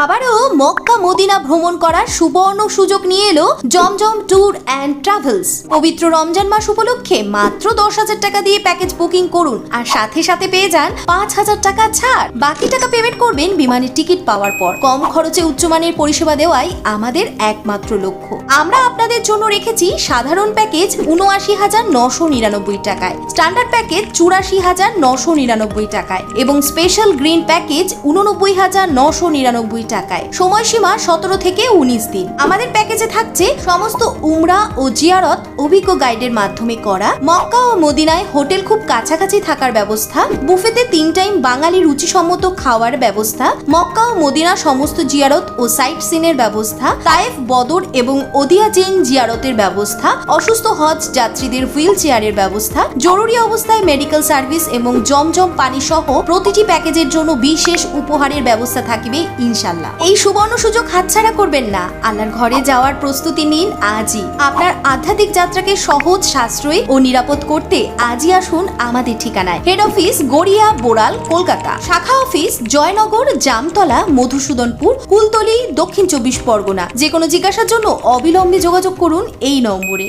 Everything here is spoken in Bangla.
আবারও মক্কা মদিনা ভ্রমণ করার সুবর্ণ সুযোগ নিয়ে এলো জমজম ট্যুর অ্যান্ড ট্রাভেলস। পবিত্র রমজান মাস উপলক্ষে মাত্র 10,000 টাকা দিয়ে প্যাকেজ বুকিং করুন আর সাথে সাথে পেয়ে যান 5,000 টাকা ছাড়। বাকি টাকা পেমেন্ট করবেন বিমানের টিকিট পাওয়ার পর। কম খরচে উচ্চমানের পরিষেবা দেওয়াই আমাদের একমাত্র লক্ষ্য। আমরা আপনাদের জন্য রেখেছি সাধারণ প্যাকেজ 79,999 টাকায়, স্ট্যান্ডার্ড প্যাকেজ 84,999 টাকায় এবং স্পেশাল গ্রিন প্যাকেজ 89,999 টাকায়। সময়সীমা 17 থেকে 19 দিন। আমাদের প্যাকেজে থাকছে সমস্ত উমরা ও জিয়ারত অভিজ্ঞ গাইডের মাধ্যমে করা। মক্কা ও মদিনায় হোটেল খুব কাছাকাছি থাকার ব্যবস্থা, বুফেতে 3 টাইম বাঙালি রুচিসম্মত খাওয়ার ব্যবস্থা, মক্কা ও মদিনা সমস্ত জিয়ারত ও সাইট সিনের ব্যবস্থা, তায়েফ বদর এবং ওদিয়া জেন জিয়ারতের ব্যবস্থা, অসুস্থ হজ যাত্রীদের হুইল চেয়ারের ব্যবস্থা, জরুরি অবস্থায় মেডিকেল সার্ভিস এবং জমজম পানি সহ প্রতিটি প্যাকেজের জন্য বিশেষ উপহারের ব্যবস্থা থাকবে ইনশাআল্লাহ। এই সুবর্ণ সুযোগ হাতছাড়া করবেন না। আল্লাহর ঘরে যাওয়ার প্রস্তুতি নিন আজই। আপনার আধ্যাত্মিক যাত্রাকে সহজ, সাশ্রয়ী ও নিরাপদ করতে আজই আসুন আমাদের ঠিকানায়। হেড অফিস গড়িয়া, বোড়াল, কলকাতা। শাখা অফিস জয়নগর, জামতলা, মধুসূদনপুর, কুলতলি, দক্ষিণ 24 পরগনা। যে কোনো জিজ্ঞাসার জন্য অবিলম্বে যোগাযোগ করুন এই নম্বরে।